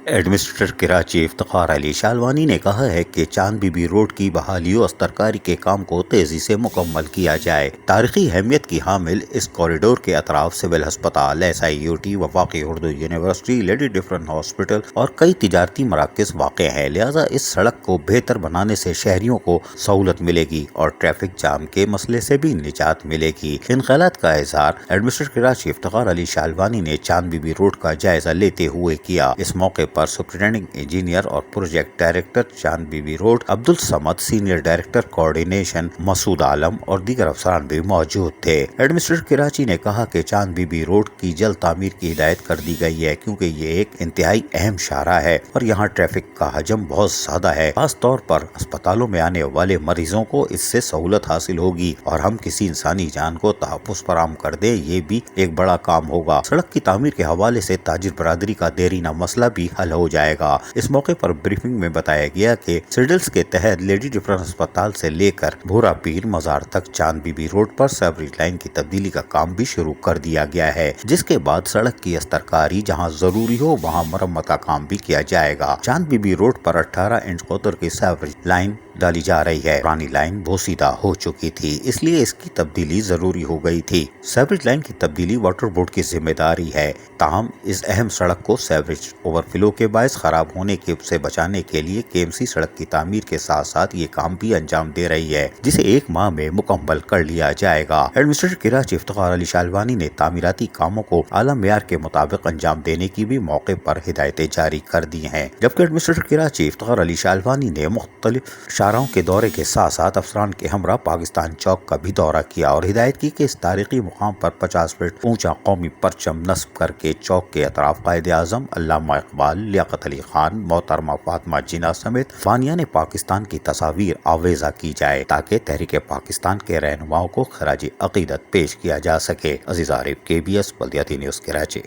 Administrator Karachi Iftikhar علی شالوانی نے کہا ہے کہ چاند بی بی روڈ کی بحالی و استرکاری کے کام کو تیزی سے مکمل کیا جائے۔ تاریخی اہمیت کی حامل اس کوریڈور کے اطراف سول ہسپتال، SIUT، وفاقی Urdu university, lady different hospital اور کئی تجارتی مراکز واقع ہیں، لہذا اس سڑک کو بہتر بنانے سے شہریوں کو سہولت ملے گی اور ٹریفک جام کے مسئلے سے بھی نجات ملے گی۔ ان خیالات کا اظہار ایڈمنسٹریٹر کراچی افتخار علی شالوانی نے چاند بی بی روڈ کا جائزہ لیتے ہوئے کیا۔ اس موقع پر سپرنٹینڈنگ انجینئر اور project director Chand be be road Abdussamad, senior director coordination Masood Alam اور دیگر افسران بھی موجود تھے۔ ایڈمنسٹریٹر کراچی نے کہا کہ چاند بی بی روڈ کی جلد تعمیر کی ہدایت کر دی گئی ہے کیونکہ یہ ایک انتہائی اہم شاہراہ ہے اور یہاں ٹریفک کا حجم بہت زیادہ ہے، خاص طور پر اسپتالوں میں آنے والے مریضوں کو اس سے سہولت حاصل ہوگی اور ہم کسی انسانی جان کو تحفظ فراہم کر دیں، یہ بھی ایک بڑا کام ہوگا۔ سڑک کی تعمیر کے حوالے سے تاجر برادری کا دیرینہ مسئلہ بھی حل ہو جائے گا۔ اس موقع پر بریفنگ میں بتایا گیا کہ سیڈلز کے تحت لیڈی ڈفرن ہسپتال سے لے کر بھورا پیر مزار تک چاند بی بی روڈ پر سیوریج لائن کی تبدیلی کا کام بھی شروع کر دیا گیا ہے، جس کے بعد سڑک کی استرکاری جہاں ضروری ہو وہاں مرمت کا کام بھی کیا جائے گا۔ چاند بی بی روڈ پر 18 انچ قطر کی سیوریج لائن ڈالی جا رہی ہے۔ پرانی لائن بوسیدہ ہو چکی تھی، اس لیے اس کی تبدیلی ضروری ہو گئی تھی۔ سیوریج لائن کی تبدیلی واٹر بورڈ کی ذمہ داری ہے، تاہم اس اہم سڑک کو سیوریج اوور فلو کے باعث خراب ہونے سے بچانے کے لیے KMC سڑک کی تعمیر کے ساتھ ساتھ یہ کام بھی انجام دے رہی ہے، جسے 1 ماہ میں مکمل کر لیا جائے گا۔ ایڈمنسٹریٹر کراچی افتخار علی شالوانی نے تعمیراتی کاموں کو اعلیٰ معیار کے مطابق انجام دینے کی بھی موقع پر ہدایتیں جاری کر دی ہیں، جبکہ ایڈمنسٹریٹر کراچی افتخار علی شالوانی نے مختلف شاہراہوں کے دورے کے ساتھ ساتھ افسران کے ہمراہ پاکستان چوک کا بھی دورہ کیا اور ہدایت کی کہ اس تاریخی مقام پر 50 فٹ اونچا قومی پرچم نصب کر کے چوک کے اطراف قائد اعظم علامہ اقبال، لیاقت علی خان، محترمہ فاطمہ جناح سمیت بانیان پاکستان کی تصاویر آویزہ کی جائے تاکہ تحریک پاکستان کے رہنماؤں کو خراج عقیدت پیش کیا جا سکے۔ عزیز عارف، KBS بلدیاتی نیوز کراچی۔